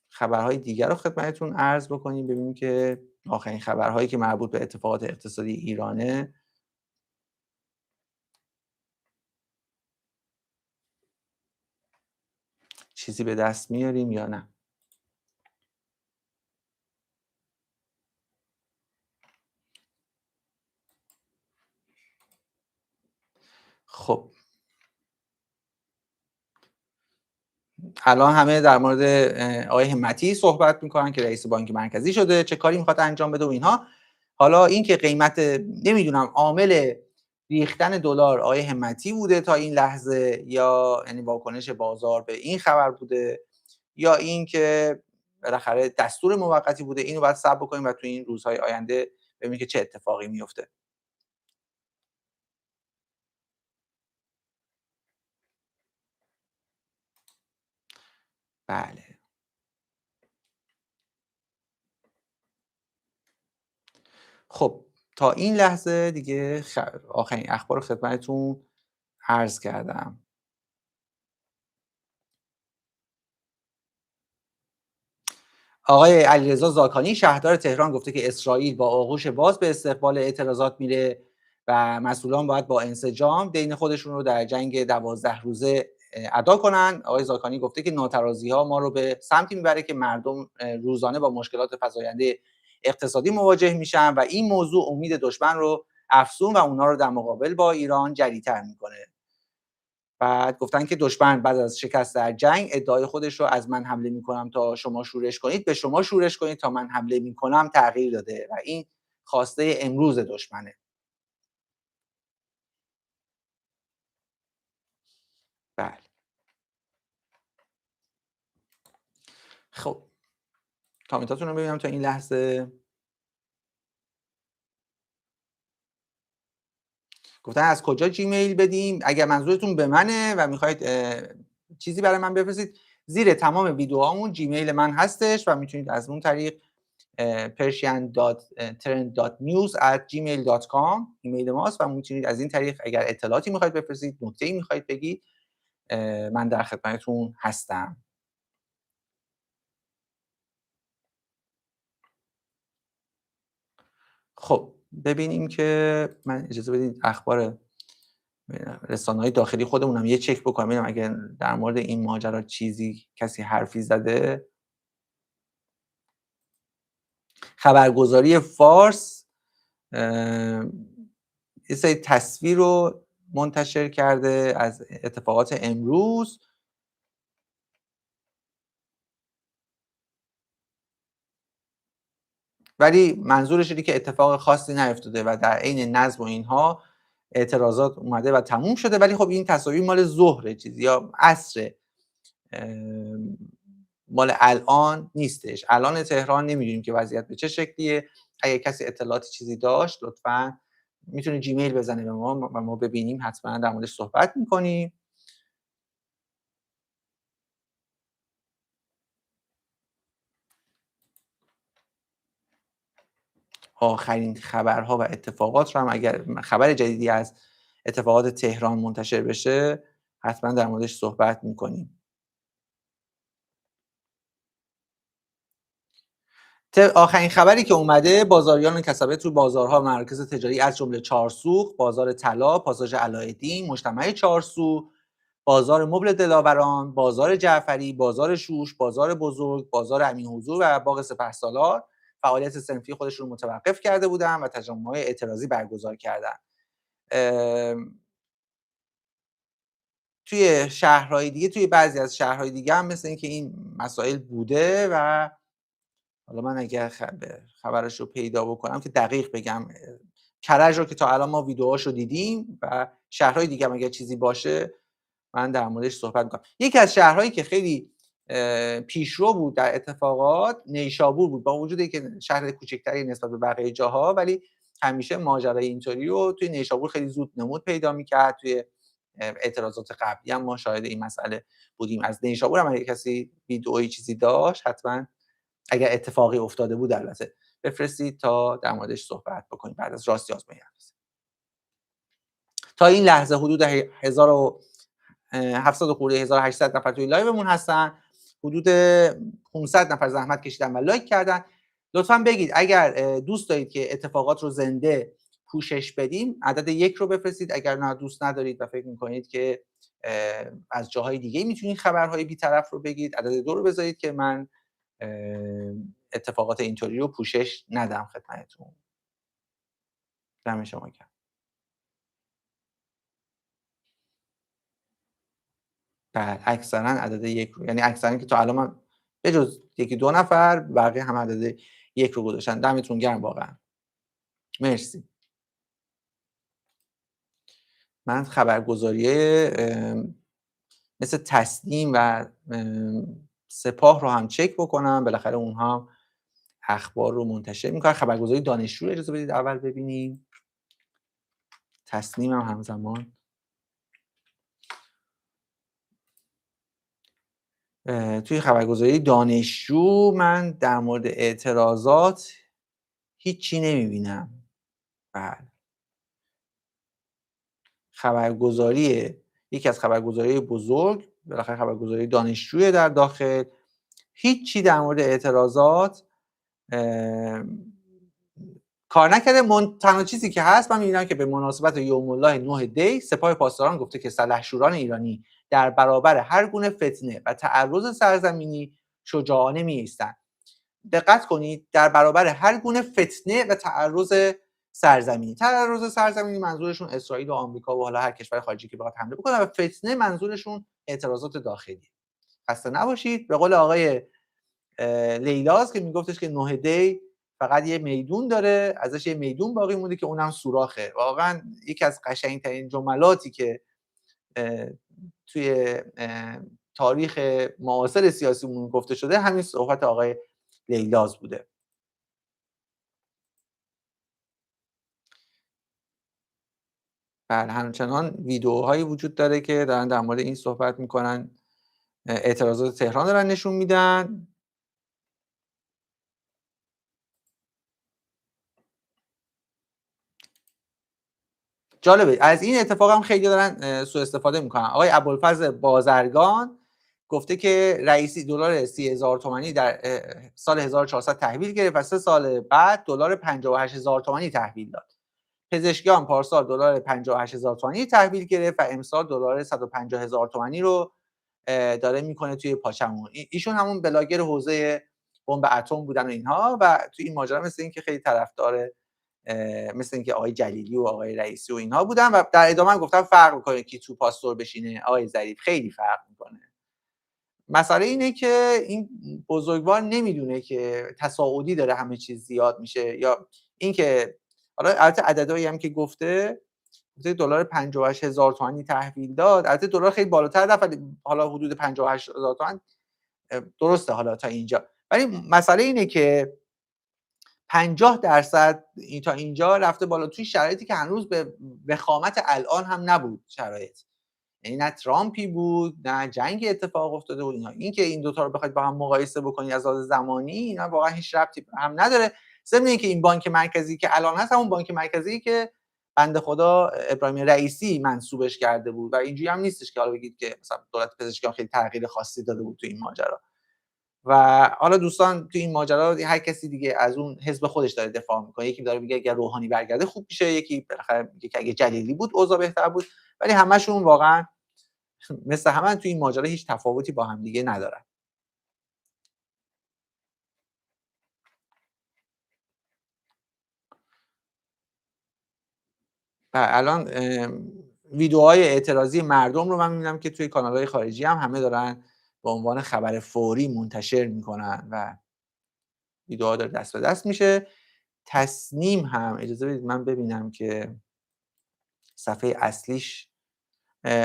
خبرهای دیگر رو خدمتتون عرض بکنیم، ببینیم که آخرین خبرهایی که مربوط به اتفاقات اقتصادی ایرانه. چیزی به دست میاریم یا نه؟ خب الان همه در مورد آقای همتی صحبت میکنن که رئیس بانک مرکزی شده، چه کاری میخواد انجام بده و اینها. حالا این که قیمت نمیدونم عامل ریختن دلار آقای همتی بوده تا این لحظه یا یعنی واکنش بازار به این خبر بوده یا این که بالاخره دستور موقتی بوده، اینو باید صبر بکنیم و تو این روزهای آینده ببینیم که چه اتفاقی میفته. بله خب تا این لحظه دیگه آخرین اخبار رو خدمتتون عرض کردم. آقای علیرضا زاکانی شهردار تهران گفته که اسرائیل با آغوش باز به استقبال اعتراضات میره و مسئولان باید با انسجام دین خودشون رو در جنگ 12 روزه ادا کنن. آقای زاکانی گفته که ناترازی‌ها ما رو به سمتی میبره که مردم روزانه با مشکلات فزاینده اقتصادی مواجه میشن و این موضوع امید دشمن رو افزون و اونا رو در مقابل با ایران جری‌تر میکنه. بعد گفتن که دشمن بعد از شکست در جنگ ادعای خودش رو از من حمله میکنم تا شما شورش کنید به شما شورش کنید تا من حمله میکنم تغییر داده و این خواسته امروز دشمنه. بله. خب کامنتاتون رو ببینم تا این لحظه. گفتن از کجا جیمیل بدیم؟ اگر منظورتون به منه و میخواید چیزی برای من بفرستید، زیر تمام ویدیوهامون جیمیل من هستش و میتونید از اون طریق persian.trend.news@gmail.com ایمیل ماست و میتونید از این طریق اگر اطلاعاتی میخواید بفرستید، نکته‌ای میخواید بگید، من در خدمتتون هستم. خب ببینیم که من اجازه بدید اخبار رسانه‌های داخلی خودمونم یه چک بکنم ببینم اگر در مورد این ماجرا چیزی کسی حرفی زده. خبرگزاری فارس یه سری تصویر رو منتشر کرده از اتفاقات امروز. ولی منظورش اینه که اتفاق خاصی نیفتاده و در عین نظم و اینها اعتراضات اومده و تموم شده. ولی خب این تصاویر مال ظهر چیزی یا عصر، مال الان نیستش. الان تهران نمیدونیم که وضعیت به چه شکلیه. اگه کسی اطلاعات چیزی داشت لطفاً میتونه جیمیل بزنه به ما و ما ببینیم، حتما در موردش صحبت میکنیم. آخرین خبرها و اتفاقات رو هم اگر خبر جدیدی از اتفاقات تهران منتشر بشه حتما در موردش صحبت میکنیم. آخرین خبری که اومده، بازاریان کسبه تو بازارها و مراکز تجاری از جمله چهارسوق، بازار طلا، پاساژ علاءالدین، مجتمع چهارسو، بازار مبل دلاوران، بازار جعفری، بازار شوش، بازار بزرگ، بازار امین حضور و باغ سپهسالار فعالیت صنفی خودشون رو متوقف کرده بودن و تجمعات اعتراضی برگزار کردن. توی شهرهای دیگه، توی بعضی از شهرهای دیگه هم مثل این که این مسائل بوده و حالا من اگر خبرش رو پیدا بکنم که دقیق بگم، کرج رو که تا الان ما ویدیوهاشو دیدیم و شهرهای دیگه هم اگر چیزی باشه من در موردش صحبت میکنم. یکی از شهرهایی که خیلی پیشرو بود در اتفاقات نیشابور بود، با وجودی که شهر کوچکتری نسبت به بقیه جاها، ولی همیشه ماجرای اینطوری رو توی نیشابور خیلی زود نمود پیدا میکرد. توی اعتراضات قبلی هم ما شاهد این مسئله بودیم. از نیشابور هم اگه کسی ویدئویی چیزی داشت حتما اگر اتفاقی افتاده بود البته بفرستید تا در موردش صحبت بکنیم بعد از راستی آزمایی. تا این لحظه حدود 1700 خورده 1800 نفر توی لایومون هستن. حدود 500 نفر زحمت کشیدن و لایک کردن. لطفاً بگید اگر دوست دارید که اتفاقات رو زنده پوشش بدیم عدد 1 رو بفرستید. اگر نه دوست ندارید و فکر می‌کنید که از جاهای دیگه میتونید خبرهای بی‌طرف رو بگید عدد 2 رو بذارید که من اتفاقات اینطوری رو پوشش ندم خدمتتون. دم شما گرم. بله اکثرا عدد 1 رو، یعنی اکثرا که تا الان من به جز یکی دو نفر بقیه هم عدد 1 رو گذاشتن. دمتون گرم واقعا. مرسی. من خبرگزاری مثل تسنیم و سپاه رو هم چک بکنم، بالاخره اونها هم اخبار رو منتشر میکنن. خبرگزاری دانشجو اجازه بدید اول ببینیم. تسنیم هم همزمان توی خبرگزاری دانشجو من در مورد اعتراضات هیچی نمیبینم. بله خبرگزاری یکی از خبرگزاری بزرگ، بالاخره خبرگزاری دانشجوی در داخل، هیچی در مورد اعتراضات کار نکرده. تنها چیزی که هست من می‌بینم که به مناسبت یوم الله 9 دی سپاه پاسداران گفته که سلحشوران ایرانی در برابر هر گونه فتنه و تعرض سرزمینی شجاعانه می‌ایستند. دقت کنید در برابر هر گونه فتنه و تعرض سرزمینی. تعرض سرزمینی منظورشون اسرائیل و آمریکا و حالا هر کشور خارجی که بخواد حمله بکنه، و فتنه منظورشون اعتراضات داخلی. خسته نباشید. به قول آقای لیلاز که میگفتش که 9 دی فقط یه میدون داره، ازش یه میدون باقی مونده که اونم سوراخه. واقعا یکی از قشنگترین جملاتی که توی تاریخ معاصر سیاسیمون گفته شده همین صحبت آقای لیلاز بوده. بله، همچنان ویدیوهایی وجود داره که دارن در مورد این صحبت میکنن، اعتراضات تهران دارن نشون میدن. جالبه، از این اتفاق هم خیلی دارن سوء استفاده میکنن. آقای ابوالفضل بازرگان گفته که رئیسی دلار 30,000 تومانی در سال 1400 تحویل گرفت و 3 سال بعد دلار 58,000 تومانی تحویل داد. پزشکیان پارسال دلار 58,000 تومانی تحویل گرفت و امسال دلار 150,000 تومانی رو داره میکنه توی پاچمون. ایشون همون بلاگر حوزه بمب اتم بودن و اینها، و توی این ماجرا مثل این که خیلی طرفدار مثل اینکه آقای جلیلی و آقای رئیسی و اینها بودن، و در ادامه هم گفتم فرق میکنه کی تو پاستور بشینه. آقای ظریف خیلی فرق میکنه. مسئله اینه که این بزرگوار نمیدونه که تصاعدی داره همه چیز زیاد میشه، یا اینکه حالا البته عددهایی هم که گفته دلار 58,000 تومانی تحویل داد. البته دلار خیلی بالاتر رفت، حالا حدود 58,000 تومان درسته حالا تا اینجا. ولی مسئله اینه که 50% تا اینجا رفته بالا توی شرایطی که هنوز به وخامت الان هم نبود شرایط. یعنی نه ترامپی بود، نه جنگ اتفاق افتاده بود. این که این دوتا رو بخواید با هم مقایسه بکنید از لحاظ زمانی، اینا واقعا هیچ ربطی هم نداره. ضمن اینکه این بانک مرکزی که الان هست همون بانک مرکزی که بنده خدا ابراهیم رئیسی منسوبش کرده بود، و اینجوری هم نیستش که حالا بگید که مثلا دولت پزشکیان خیلی تغییر خاصی داده بود تو این ماجرا. و حالا دوستان تو این ماجرا هر کسی دیگه از اون حزب خودش داره دفاع میکنه. یکی داره میگه اگه روحانی برگرده خوب میشه، یکی بالاخره میگه که اگه جلیلی بود اوضاع بهتر بود. ولی همشون واقعا مثل همه تو این ماجرا هیچ تفاوتی با هم دیگه ندارن. و الان ویدیوهای اعتراضی مردم رو من میبینم که توی کانال‌های خارجی هم همه دارن به عنوان خبر فوری منتشر میکنن و ویدیوها داره دست به دست میشه. تصنیم هم اجازه بدید من ببینم که صفحه اصلیش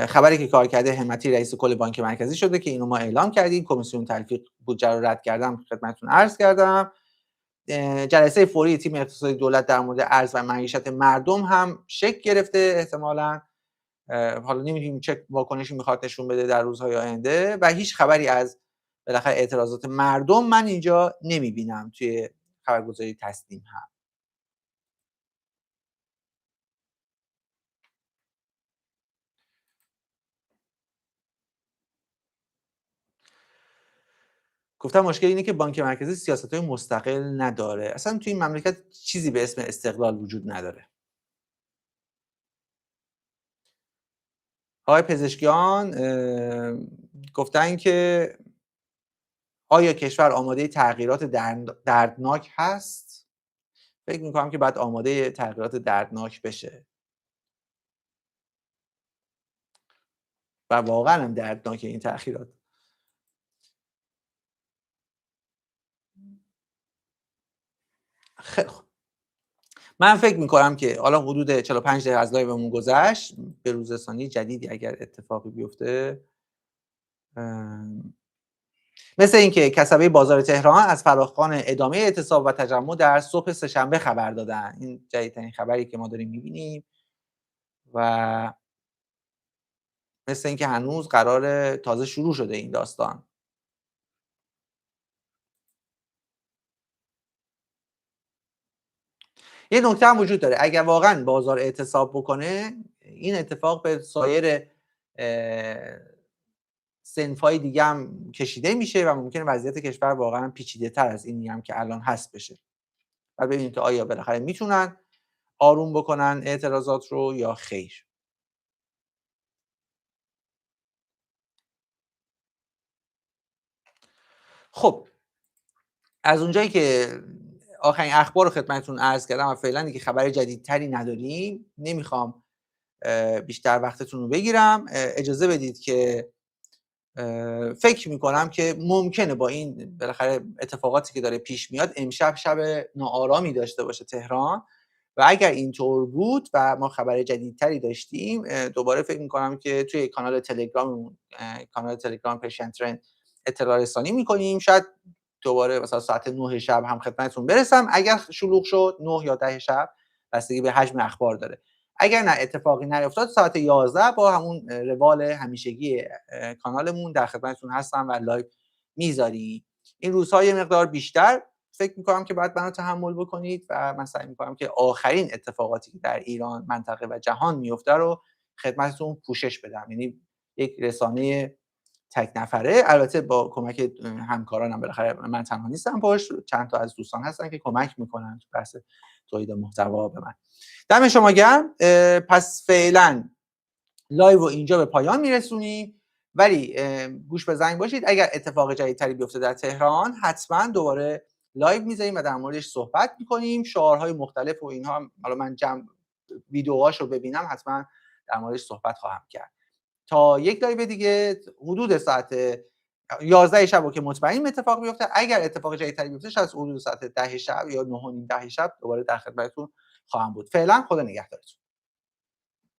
خبری که کارکرده همتی رئیس کل بانک مرکزی شده که اینو ما اعلام کردیم. کمیسیون تلفیق بودجه رو رد کردم، خدمتتون عرض کردم. جلسه فوری تیم اقتصادی دولت در مورد ارز و معیشت مردم هم شکل گرفته احتمالاً. حالا نمیدونیم چه واکنشی میخواد نشون بده در روزهای آینده، و هیچ خبری از بالاخره اعتراضات مردم من اینجا نمیبینم توی خبرگزاری تصنیم هم. گفتم مشکل اینه که بانک مرکزی سیاست‌های مستقل نداره. اصلا توی این مملکت چیزی به اسم استقلال وجود نداره. آقای پزشکیان گفتن که آیا کشور آماده تغییرات دردناک هست؟ فکر میکنم که باید آماده تغییرات دردناک بشه، و واقعا هم دردناک این تغییرات. خیلی خوب، من فکر میکنم که حالا حدود 45 دقیقه از لایومون گذشت. به روز رسانی جدیدی اگر اتفاقی بیفته، مثل اینکه کسبه بازار تهران از فراخوان ادامه اعتصاب و تجمع در صبح سه‌شنبه خبر دادن. این جدیدترین خبری که ما داریم میبینیم، و مثل اینکه هنوز قرار تازه شروع شده این داستان. یه نکته هم وجود داره، اگر واقعا بازار اعتصاب بکنه این اتفاق به سایر صنف‌های دیگه هم کشیده میشه و ممکنه وضعیت کشور واقعا پیچیده تر از اینی هم که الان هست بشه. و ببینید که آیا بالاخره میتونن آروم بکنن اعتراضات رو یا خیر. خب از اونجایی که آخرین اخبار رو خدمتتون عرض کردم و فعلا دیگه خبر جدیدتری نداریم، نمیخوام بیشتر وقتتون رو بگیرم. اجازه بدید که فکر میکنم که ممکنه با این بالاخره اتفاقاتی که داره پیش میاد امشب شب ناآرامی داشته باشه تهران، و اگر اینطور بود و ما خبر جدیدتری داشتیم، دوباره فکر میکنم که توی کانال تلگرام پرشین ترند اطلاع رسانی میکنیم. شاید دوباره مثلا ساعت 9 شب هم خدمتتون برسم اگر شلوغ شد، 9 یا 10 شب، بستگی به حجم اخبار داره. اگر نه اتفاقی نیفتاد ساعت 11 با همون روال همیشگی کانالمون در خدمتتون هستم و لایو میذاریم. این روزها یه مقدار بیشتر فکر میکنم که باید منو تحمل بکنید و من سعی میکنم که آخرین اتفاقاتی که در ایران، منطقه و جهان میفته رو خدمتتون پوشش بدم. یعنی یک رسانه تک نفره، البته با کمک همکارانم، بالاخره من تنها نیستم پشت، چند تا از دوستان هستن که کمک میکنن تو بحث تولید محتوا به من. دم شما گرم. پس فعلا لایو رو اینجا به پایان میرسونیم، ولی گوش به زنگ باشید اگر اتفاق جدیدتری بیفته در تهران حتما دوباره لایو میذاریم و در موردش صحبت میکنیم. شعارهای مختلف و اینها، حالا من ویدیوهاشو ببینم حتما در موردش صحبت خواهم کرد. تا یک لایو دیگه حدود ساعت 11 شب که مطمئن اتفاق بیفته، اگر اتفاق جدیدتری بیفته شاید حدود ساعت 10 شب یا 9 و نیم 10 شب دوباره در خدمتتون خواهم بود. فعلا خدا نگهدارتون.